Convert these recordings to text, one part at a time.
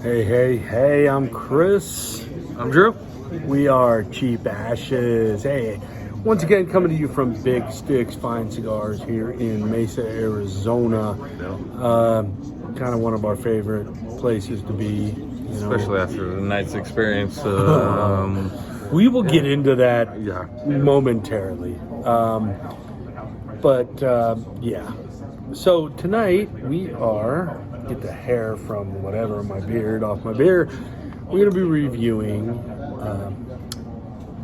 Hey, hey, hey, I'm Chris. I'm Drew. We are Cheap Ashes. Hey, once again, coming to you from Big Sticks Fine Cigars here in Mesa, Arizona. Kind of one of our favorite places to be. Especially after the night's experience. We will get into that Yeah. momentarily. Yeah. So tonight we are, get the hair from whatever, my beard off my beard. We're going to be reviewing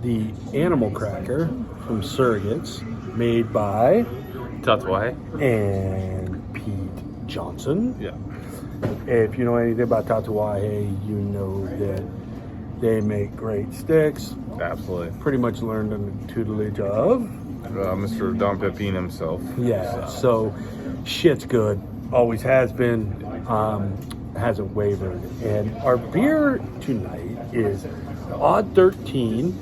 the Animal Cracker from Surrogates, made by Tatuaje. and Pete Johnson. Yeah. If you know anything about Tatuaje, you know that they make great sticks. Absolutely. Pretty much learned under the tutelage of Mr. Don Pepin himself. Yeah, so shit's good. Always has been. Hasn't wavered. And our beer tonight is Odd 13.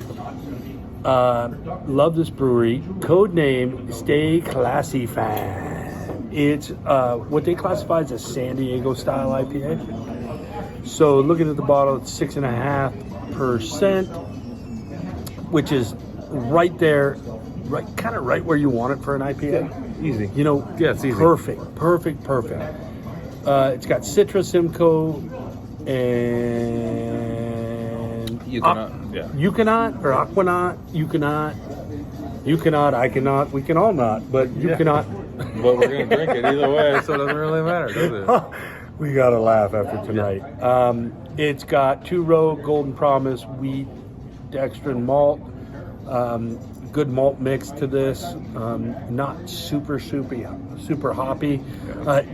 Love this brewery. Code name Stay Classy Fan. It's what they classify as a San Diego style IPA. So looking at the bottle, it's 6.5%, which is right there, kind of right where you want it for an IPA. Easy. You know, Yeah, it's easy. Perfect. It's got Citra, Simcoe, and Euconaut or Aquanaut. Euconaut, I cannot, we can all not, but Euconaut. But we're going to drink it either way, so it doesn't really matter, does it? We got to laugh after tonight. It's got 2-row Golden Promise wheat, dextrin malt. Good malt mix to this. Not super hoppy.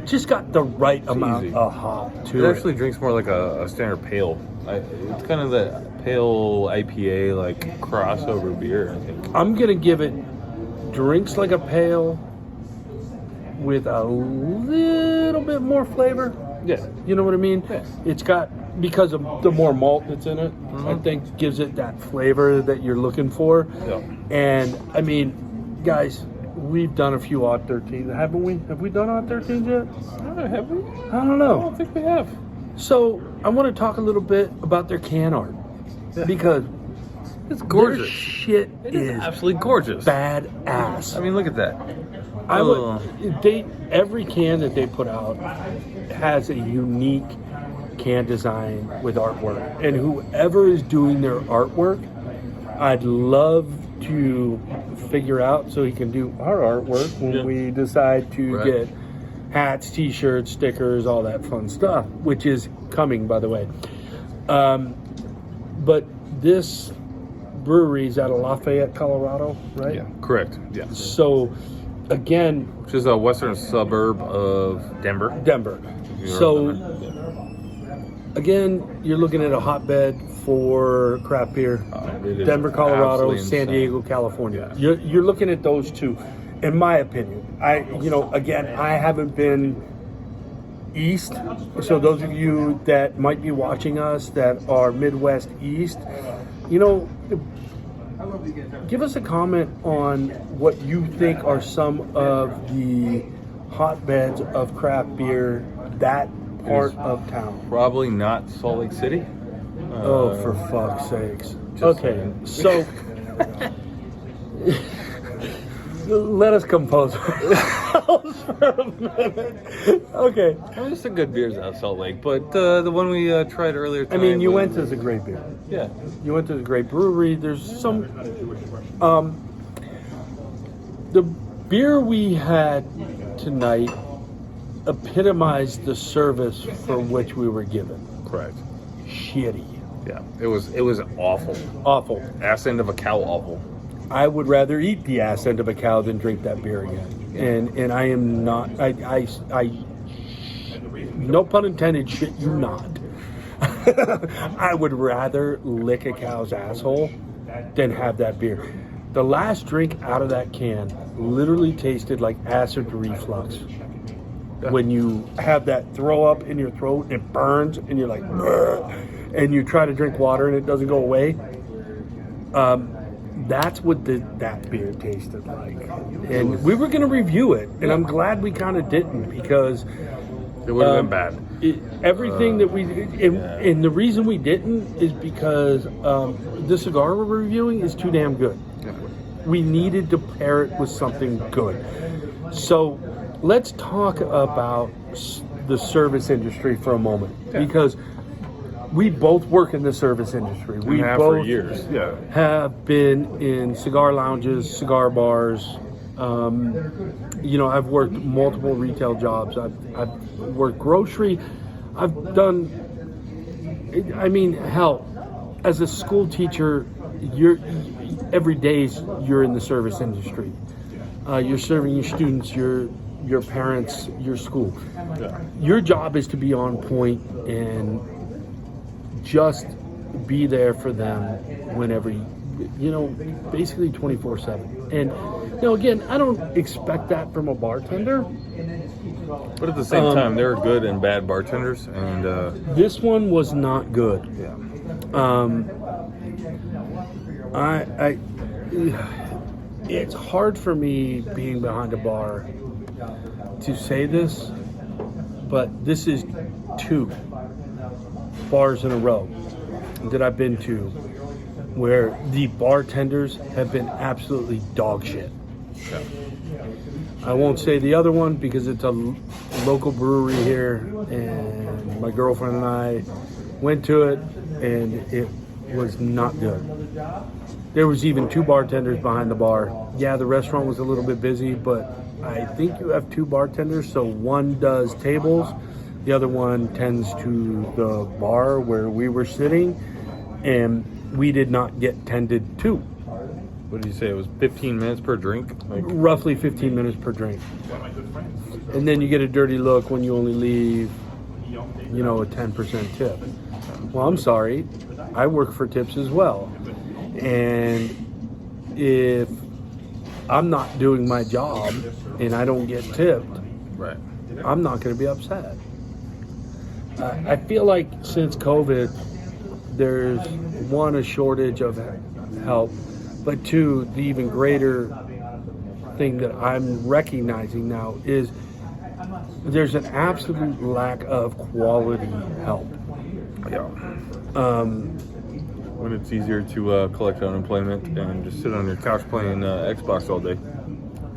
Just got the right amount easy. of hop to It it. actually drinks more like a standard pale. It's kind of the pale IPA, like crossover beer, I think. I'm going to give it drinks like a pale with a little bit more flavor. Yeah. You know what I mean? Yeah. It's got, because of the more malt that's in it, I think gives it that flavor that you're looking for. Yeah. And, I mean, guys, we've done a few Odd 13s, haven't we? Have we done Odd 13s yet? Have we? I don't I know. don't think we have. So, I want to talk a little bit about their can art. Because It's their gorgeous. shit It is is absolutely gorgeous. badass. I mean, look at that. Every can that they put out has a unique can design with artwork, and whoever is doing their artwork, I'd love to figure out so he can do our artwork when we decide to get hats, t-shirts, stickers, all that fun stuff, which is coming, by the way. But this brewery is out of Lafayette, Colorado, right? Yeah, correct. Yeah. So, again, Which is a western suburb of Denver. Denver. So, again, you're looking at a hotbed for craft beer. It is Denver, Colorado, absolutely San insane. Diego, California. You're looking at those two, in my opinion. I haven't been east. So those of you that might be watching us that are Midwest East, give us a comment on what you think are some of the hotbeds of craft beer that part of town. Probably not Salt Lake City. Oh, for fuck's sakes. Just Okay, saying. so let us compose ourselves for a minute. Okay. There's some good beers out of Salt Lake, but the one we tried earlier I tonight mean, was- Uinta's a great beer. Yeah. Uinta's a great brewery. There's some... the beer we had tonight epitomized the service for which we were given. Correct. Shitty. Yeah. It was awful. Awful. Ass end of a cow awful. I would rather eat the ass end of a cow than drink that beer again. And I am not, I no pun intended, shit you not. I would rather lick a cow's asshole than have that beer. The last drink out of that can literally tasted like acid reflux. When you have that throw up in your throat, it burns, and you're like, "Ugh," and you try to drink water and it doesn't go away. That's what that beer tasted like. And we were going to review it, and I'm glad we kind of didn't, because It would have been bad. Everything that we did, and the reason we didn't is because the cigar we're reviewing is too damn good. Yeah. We needed to pair it with something good. So let's talk about the service industry for a moment, because we both work in the service industry. We have both for years. Yeah. have been in cigar lounges, cigar bars. I've worked multiple retail jobs. I've worked grocery. I've done. Hell, as a school teacher, every day you're in the service industry. You're serving your students, your parents, your school. Yeah. Your job is to be on point and just be there for them whenever basically 24/7. And again, I don't expect that from a bartender. But at the same time, there are good and bad bartenders, and This one was not good. yeah. It's hard for me being behind a bar to say this, but this is 2 bars in a row that I've been to where the bartenders have been absolutely dog shit. Yeah. I won't say the other one because it's a local brewery here, and my girlfriend and I went to it, and it was not good. There was even 2 bartenders behind the bar. Yeah, the restaurant was a little bit busy, but I think you have 2 bartenders, so one does tables, the other one tends to the bar where we were sitting, and we did not get tended to. What did you say? It was 15 minutes per drink? Roughly 15 minutes per drink. And then you get a dirty look when you only leave, a 10% tip. Well, I'm sorry. I work for tips as well. And if I'm not doing my job and I don't get tipped, Right. I'm not going to be upset. I feel like since COVID, there's one, a shortage of help, but 2, the even greater thing that I'm recognizing now is there's an absolute lack of quality help. Yeah. When it's easier to collect unemployment and just sit on your couch playing Xbox all day.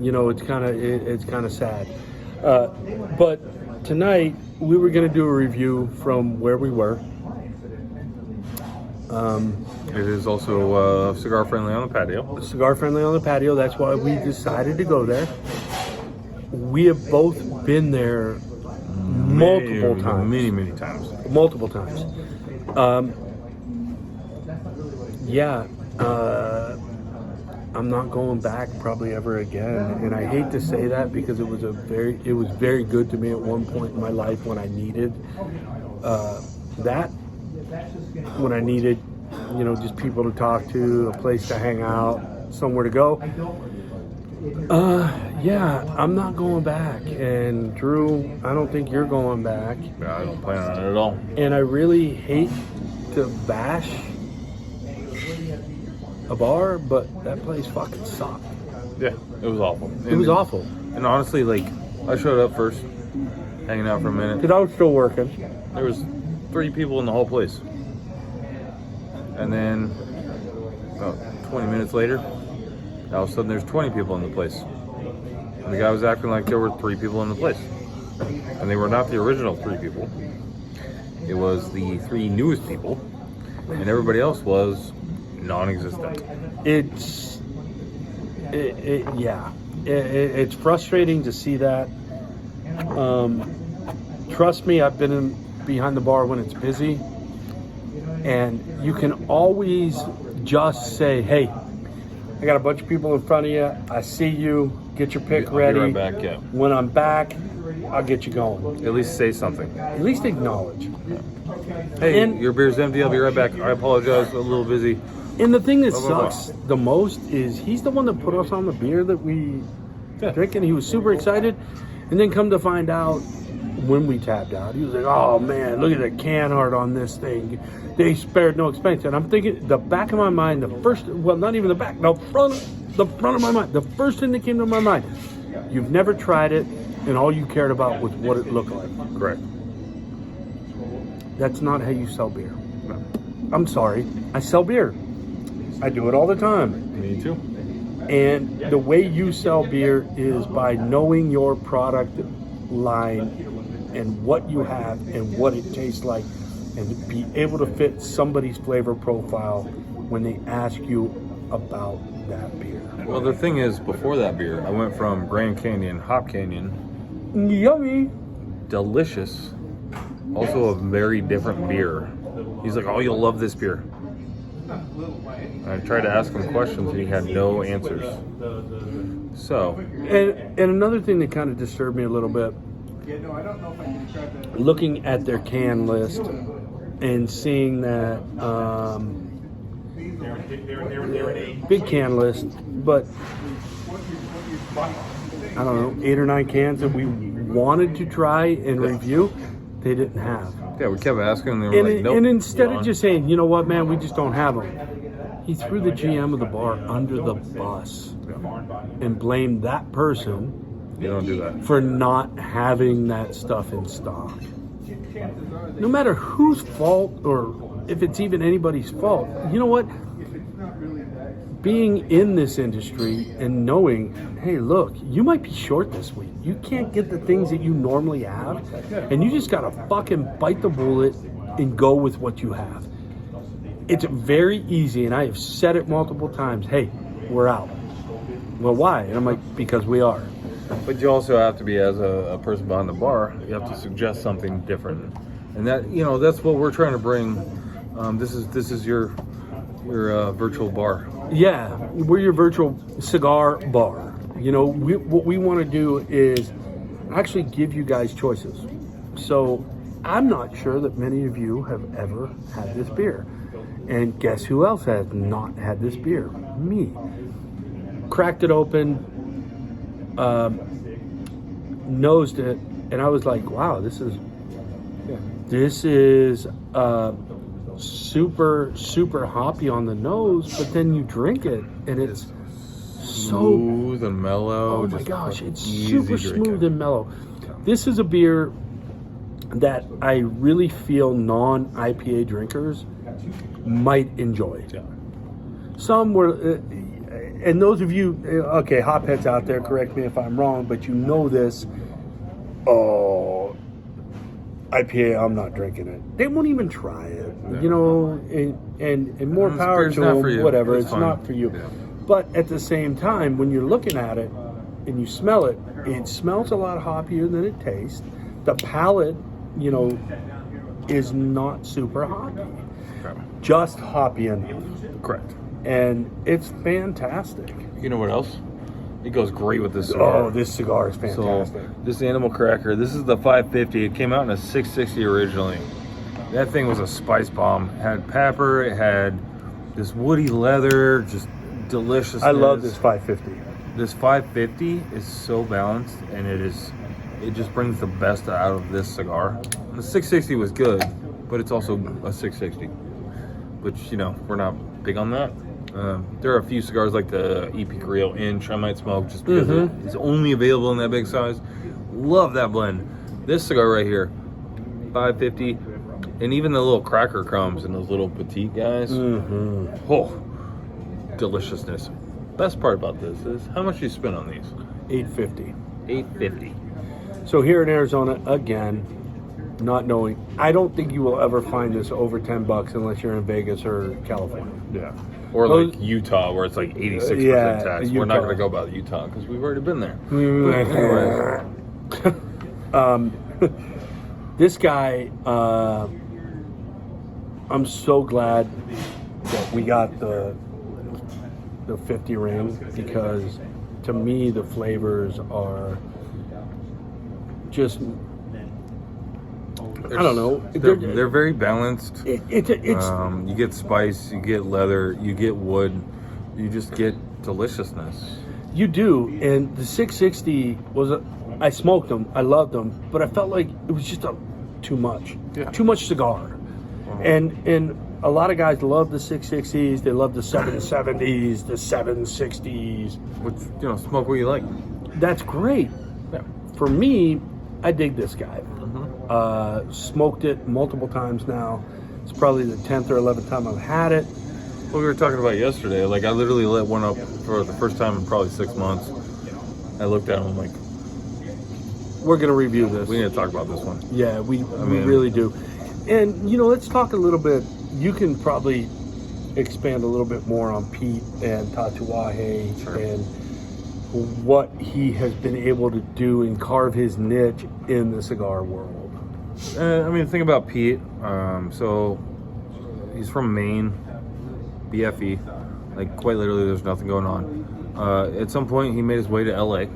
It's kind of sad. But tonight we were going to do a review from where we were. It is also cigar friendly on the patio. Cigar friendly on the patio. That's why we decided to go there. We have both been there multiple times. Many times. Multiple times. I'm not going back probably ever again, and I hate to say that because it was very good to me at one point in my life when I needed when I needed just people to talk to, a place to hang out, somewhere to go. I'm not going back, and Drew, I don't think you're going back. Yeah, I don't plan on it at all. And I really hate to bash a bar, but that place fucking sucked. Yeah, it was awful. It was awful. And honestly, I showed up first, hanging out for a minute. Because I was still working. There was 3 people in the whole place. And then, about 20 minutes later, all of a sudden there's 20 people in the place. And the guy was acting like there were 3 people in the place. And they were not the original 3 people. It was the 3 newest people. And everybody else was non-existent. It's frustrating to see that. Trust me, I've been behind the bar when it's busy, and you can always just say, "Hey, I got a bunch of people in front of you. I see you. Get your pick ready. I'll be right back, yeah. When I'm back, I'll get you going." At least say something. At least acknowledge. Hey, And- your beer's empty. I'll be right back. I apologize. A little busy. And the thing that Blah, blah, blah. sucks the most is he's the one that put us on the beer that we drink, and he was super excited. And then come to find out, when we tapped out, he was like, "Oh man, look at the can art on this thing. They spared no expense." And I'm thinking, the back of my mind, not even the back, the front of my mind, the first thing that came to my mind, you've never tried it. and all you cared about was what it looked like. Correct. That's not how you sell beer. No. I'm sorry. I sell beer. I do it all the time. Me too. And the way you sell beer is by knowing your product line and what you have and what it tastes like, and to be able to fit somebody's flavor profile when they ask you about that beer. Well, the thing is, before that beer, I went from Grand Canyon, Hop Canyon, Yummy. delicious, also a very different beer. He's like, oh, you'll love this beer. I tried to ask him questions and he had no answers. So, And another thing that kind of disturbed me a little bit, looking at their can list and seeing that big can list, but I don't know, 8 or 9 cans that we wanted to try and review, they didn't have. yeah, we kept asking and they were like, nope. And instead of gone. just saying, you know what, man, we just don't have them, he threw the GM of the bar under the bus and blamed that person You don't do that. for not having that stuff in stock. No matter whose fault or if it's even anybody's fault, you know what? Being in this industry and knowing, hey, look, you might be short this week. You can't get the things that you normally have, and you just gotta fucking bite the bullet and go with what you have. It's very easy, and I have said it multiple times. Hey, we're out. Well, why? And I'm like, because we are. But you also have to be, as a person behind the bar, you have to suggest something different. And that, you know, that's what we're trying to bring. This is your virtual bar. Yeah, we're your virtual cigar bar. You know, what we want to do is actually give you guys choices. So I'm not sure that many of you have ever had this beer. And guess who else has not had this beer? Me. Cracked it open, nosed it, and I was like, wow, this is super hoppy on the nose, but then you drink it and it's so smooth and mellow. oh my just gosh, it's easy super drinking. smooth and mellow. This is a beer that I really feel non-IPA drinkers might enjoy. Yeah. Some were, and those of you, okay, hopheads out there, correct me if I'm wrong, but you know this. Oh, IPA, I'm not drinking it. They won't even try it, you know, and more This power beer's to not them, for you. whatever. It's It's fine. not for you. Yeah. But at the same time, when you're looking at it and you smell it, it smells a lot hoppier than it tastes. The palate, you know, is not super hoppy, Okay. just hoppy enough. Correct. And it's fantastic. You know what else? It goes great with this cigar. Oh, this cigar is So fantastic. this Animal Cracker, this is the 550. It came out in a 660 originally. That thing was a spice bomb. It had pepper. It had this woody leather, just delicious. I love this 550. This 550 is so balanced, and it just brings the best out of this cigar. The 660 was good, but it's also a 660, which, you know, we're not big on that. There are a few cigars like the EP Carrillo Inch I might smoke just because it's only available in that big size. Love that blend. This cigar right here, 550, and even the little cracker crumbs and those little petite guys. Oh, deliciousness. Best part about this is how much you spend on these. $8.50. $8.50. So here in Arizona, again, not knowing, I don't think you will ever find this over $10 unless you're in Vegas or California. Yeah. Or like Utah, where it's like 86% Yeah, tax. We're not Utah. going to go about Utah because we've already been there. This guy, I'm so glad that we got the 50 ring, because to me the flavors are just, I don't know. They're very balanced. It's You get spice, you get leather, you get wood, you just get deliciousness. you do, and the 660 was I smoked them, I loved them, but I felt like it was just too much, too much cigar, and a lot of guys love the 660s, they love the 770s, the 760s. With, you know, smoke what you like. That's great. Yeah. for me, I dig this guy. Mm-hmm. Smoked it multiple times now. It's probably the 10th or 11th time I've had it. What we were talking about yesterday, like I literally lit one up for the first time in probably 6 months. I looked at him, I'm like, We're going to review this. we need to talk about this one. Yeah, we mean- really do. And, let's talk a little bit. You can probably expand a little bit more on Pete and Tatuaje Sure. and what he has been able to do and carve his niche in the cigar world. Think about Pete. So he's from Maine, BFE. Like quite literally, there's nothing going on. At some point, he made his way to LA.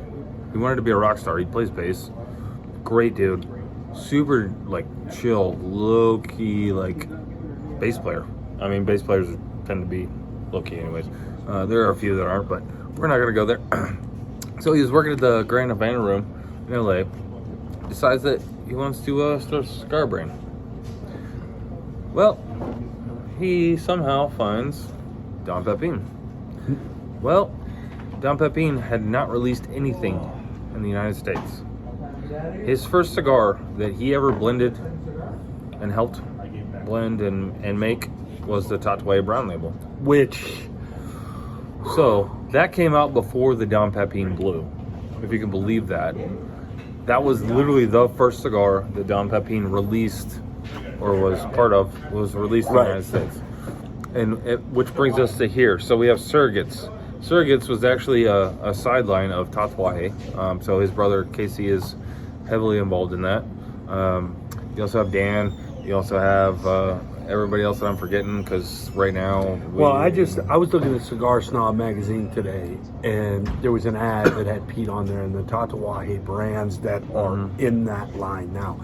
He wanted to be a rock star. He plays bass. Great dude. Super like chill, low key like bass player. Bass players tend to be low key, anyways. There are a few that aren't, but we're not gonna go there. So he was working at the Grand Havana Room in LA. Decides that he wants to start a cigar brand. Well, he somehow finds Don Pepin. Well, Don Pepin had not released anything in the United States. His first cigar that he ever blended and helped blend and make was the Tatuaje Brown Label. Which, So that came out before the Don Pepin Blue, if you can believe that. That was literally the first cigar that Don Pepin released, or was part of, was released in the Right. United States. Which brings us to here. So we have Surrogates. Surrogates was actually a sideline of Tatuaje. So his brother Casey is heavily involved in that. You also have Dan. You also have everybody else that I'm forgetting, because right now... I was looking at Cigar Snob magazine today, and there was an ad that had Pete on there and the Tatuaje brands that are in that line now.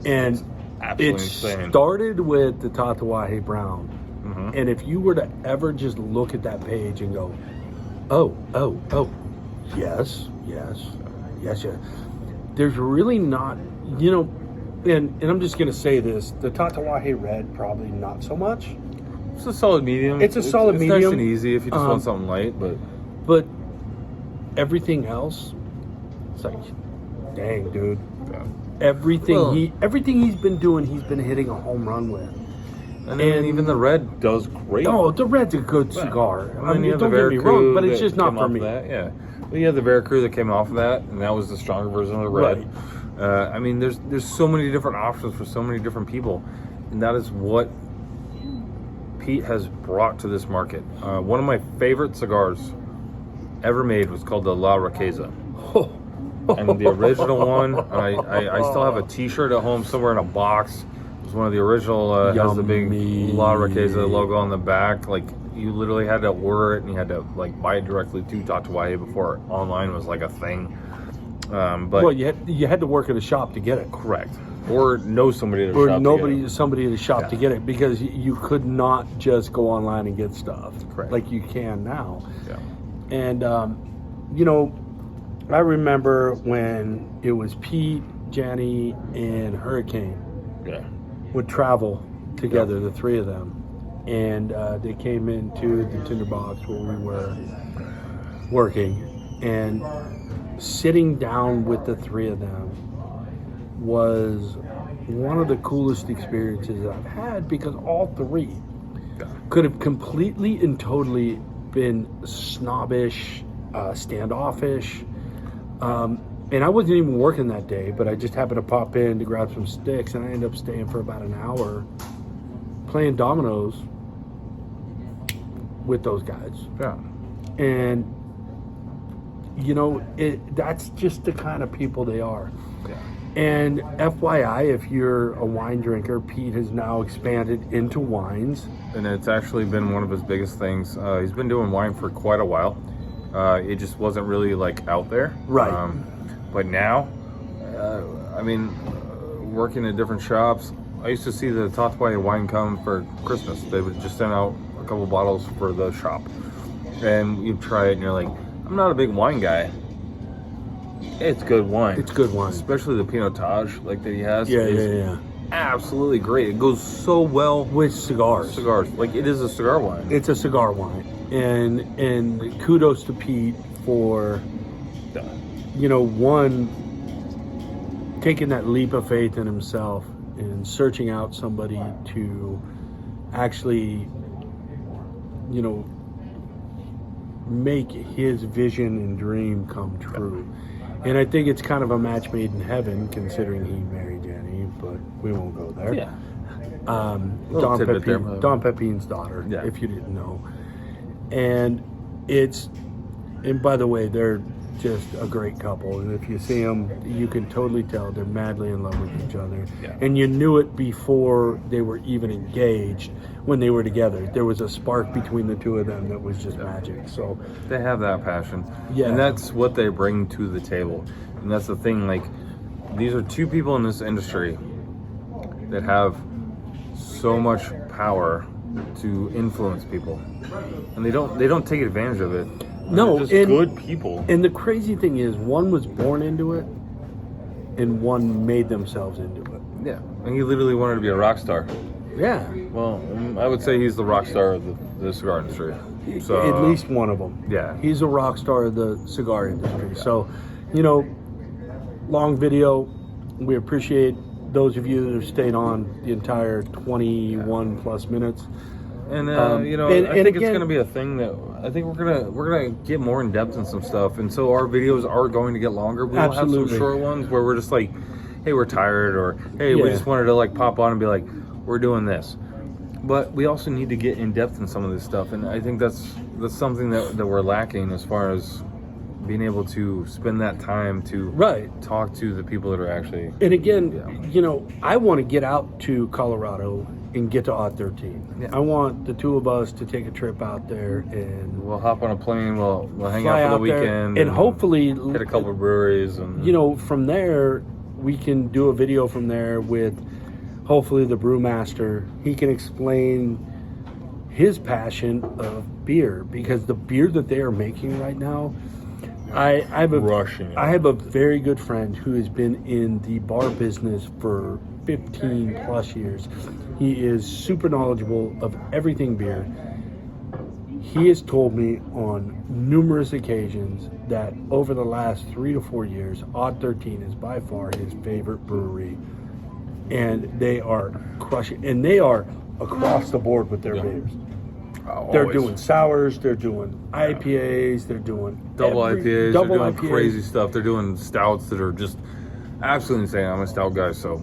And Absolutely it insane. started with the Tatuaje Brown. Mhm. And if you were to ever just look at that page and go, oh, yes, there's really not, and I'm just going to say this, the Tatuaje Red, probably not so much. It's a solid medium. It's a solid It's medium. nice and easy if you just Um, want something light, but But everything else, it's like, dang, dude. yeah. Everything Well- everything he's been doing, he's been hitting a home run with. And And- even the red does great. Oh, the Red's a good Yeah. cigar. And then you have don't the get me Veracruz wrong, but it's that just not came for off me. of that, yeah. Well, you have the Veracruz that came off of that, and that was the stronger version of the red. Right. There's so many different options for so many different people, and that is what Pete has brought to this market. One of my favorite cigars ever made was called the La Riqueza. And the original one, I still have a T-shirt at home somewhere in a box. It was one of the original, has the big Yummy. La Riqueza logo on the back. Like, you literally had to order it, and you had to like buy it directly to Tatuaje before online was like a thing. But Well, you had to work at a shop to get it. correct, or know somebody at a Or shop. somebody at a shop to Yeah. get it, because you could not just go online and get stuff Correct. like you can now. Yeah. And I remember when it was Pete, Jenny, and Hurricane Yeah. would travel together, the three of them, and they came into the tinderbox where we were working, and sitting down with the three of them was one of the coolest experiences I've had, because all three could have completely and totally been snobbish, standoffish, and I wasn't even working that day, but I just happened to pop in to grab some sticks, and I ended up staying for about an hour playing dominoes with those guys. Yeah. And that's just the kind of people they are. Yeah. And FYI, if you're a wine drinker, Pete has now expanded into wines. And it's actually been one of his biggest things. He's been doing wine for quite a while. It just wasn't really like out there. Right. But now, working at different shops, I used to see the Tatuaje wine come for Christmas. They would just send out a couple bottles for the shop. And you try it and you're like, I'm not a big wine guy. It's good wine. It's good wine. Especially the Pinotage like that he has. Yeah, is yeah. absolutely great. It goes so well With cigars. cigars. Like, it is a cigar wine. It's a cigar wine. And kudos to Pete for, one, taking that leap of faith in himself and searching out somebody to actually, you know, make his vision and dream come true. And I think it's kind of a match made in heaven, considering he married Jenny, but we won't go there. Yeah. Don tidbit there, Pepin, but- Don Pepin's daughter, Yeah. if you didn't know. And by the way, they're just a great couple. And if you see them, you can totally tell they're madly in love with each other. Yeah. And you knew it before they were even engaged when they were together. There was a spark between the two of them that was just magic. So, They have that passion. Yeah. And that's what they bring to the table. And that's the thing, like, these are two people in this industry that have so much power to influence people. And they don't take advantage of it. No, They're just and- good people. and the crazy thing is, one was born into it, and one made themselves into it. Yeah. And he literally wanted to be a rock star. Yeah. Well, I would say he's the rock star of the cigar industry. So At least one of them. Yeah. He's a rock star of the cigar industry. So, you know, long video. We appreciate those of you that have stayed on the entire 21 plus minutes. And and I think it's again- going to be a thing that I think we're gonna get more in depth in some stuff, and so our videos are going to get longer. We'll have Absolutely. some short ones where we're just like, hey, we're tired, or hey, we Yeah. just wanted to like pop on and be like, we're doing this. But we also need to get in depth in some of this stuff, and I think that's something that we're lacking as far as being able to spend that time to Right. talk to the people that are actually. And again, Yeah. you know, I want to get out to Colorado and get to Odd 13. Yeah. I want the two of us to take a trip out there and We'll hop on a plane. We'll hang fly out for out the there weekend, and hopefully hit a couple of breweries, and you know, from there, we can do a video from there with hopefully the brewmaster. He can explain his passion of beer, because the beer that they are making right now, I have Rushing it. I have a very good friend who has been in the bar business for 15 plus years. He is super knowledgeable of everything beer. He has told me on numerous occasions that over the last 3 to 4 years, Odd 13 is by far his favorite brewery. And they are crushing. And they are across the board with their Yeah. beers. Oh, They're always. doing sours, they're doing IPAs, they're doing double IPAs, double they're doing IPAs. crazy stuff. They're doing stouts that are just absolutely insane. I'm a stout guy, so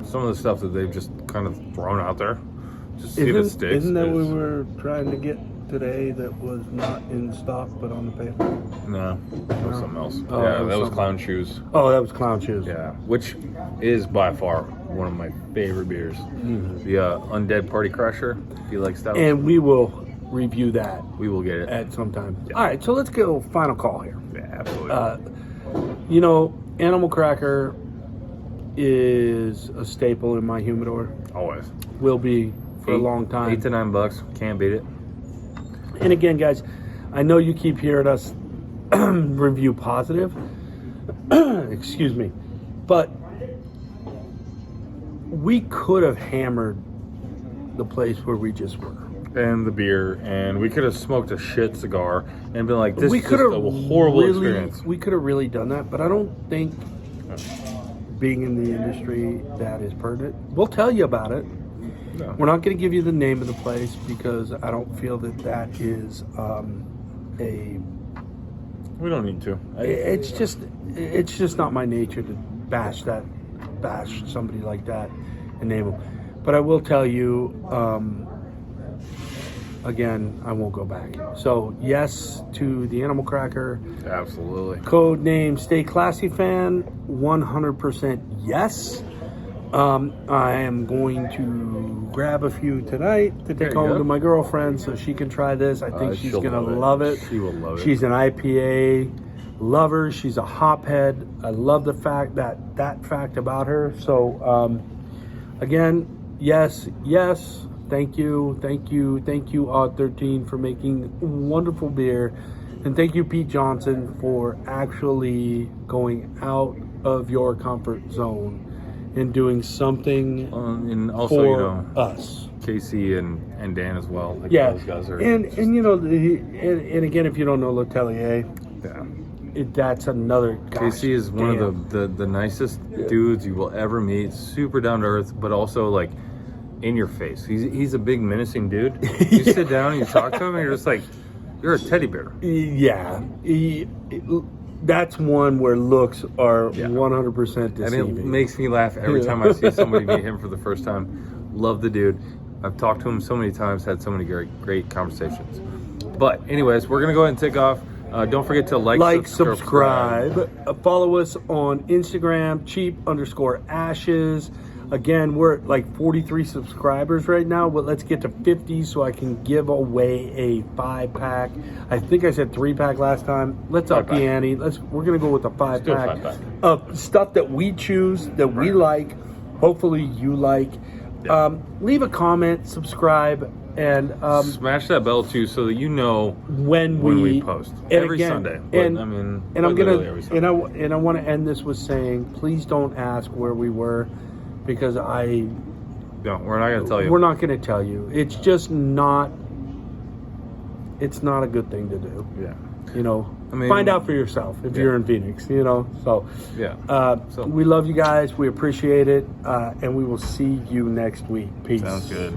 some of the stuff that they've just kind of thrown out there, just see if it sticks. Isn't that we is- were trying to get today that was not in stock but on the paper? No, that was something else. Oh, yeah, that was that was something. Clown Shoes. Oh, that was Clown Shoes. Yeah, which is by far one of my favorite beers. Mm-hmm. The Undead Party Crusher. If you like stouts, And we will review that we will get it. at some time. All right, so let's go final call here. Yeah, absolutely. You know, Animal Cracker is a staple in my humidor. Always. Will be for a long time. $8 to $9. Can't beat it. And again, guys, I know you keep hearing us review positive. Excuse me. But we could have hammered the place where we just were. And the beer, and we could have smoked a shit cigar and been like, this we is just could have a horrible really, experience. We could have really done that, but I don't think being in the industry that is pertinent. We'll tell you about it. No. We're not going to give you the name of the place because I don't feel that that is We don't need to. it's just not my nature to bash somebody like that and name them. But I will tell you, again, I won't go back. So yes to the Animal Cracker. Absolutely. Code name Stay Classy Fan, 100% yes. I am going to grab a few tonight to There take you home go. to my girlfriend so she can try this. I think she's she'll going to love love it. it. She will love it. She's an IPA lover. She's a hophead. I love the fact that fact about her. So, again, yes. Thank you, Odd 13, for making wonderful beer. And thank you, Pete Johnson, for actually going out of your comfort zone and doing something And also, for you know, us. Casey and Dan as well. Like Yeah, those guys are. and you know, and again, if you don't know L'Atelier, yeah. that's another. Gosh, Casey is one of the nicest dudes you will ever meet. Super down to earth, but also like in your face. He's a big menacing dude. You sit down and you talk to him, and you're just like, you're a teddy bear. Yeah, that's one where looks are 100% deceiving. And it makes me laugh every time I see somebody meet him for the first time. Love the dude. I've talked to him so many times, had so many great conversations. But anyways, we're gonna go ahead and take off. Don't forget to like, subscribe. Follow us on Instagram, cheap_ashes. Again, we're at like 43 subscribers right now, but let's get to 50 so I can give away a 5-pack. I think I said 3-pack last time. Let's up the ante. We're gonna go with a 5-pack of stuff that we choose, that we like. Hopefully you like. Yeah. Leave a comment, subscribe, and smash that bell too, so that you know when we post every Sunday. But, and I mean, and I'm gonna every Sunday. and I want to end this with saying, please don't ask where we were, because No, we're not gonna tell you. we're not going to tell you. It's just not. It's not a good thing to do. Yeah. You know, I mean, find out for yourself if you're in Phoenix. You know, so Yeah. So- we love you guys. We appreciate it, and we will see you next week. Peace. Sounds good.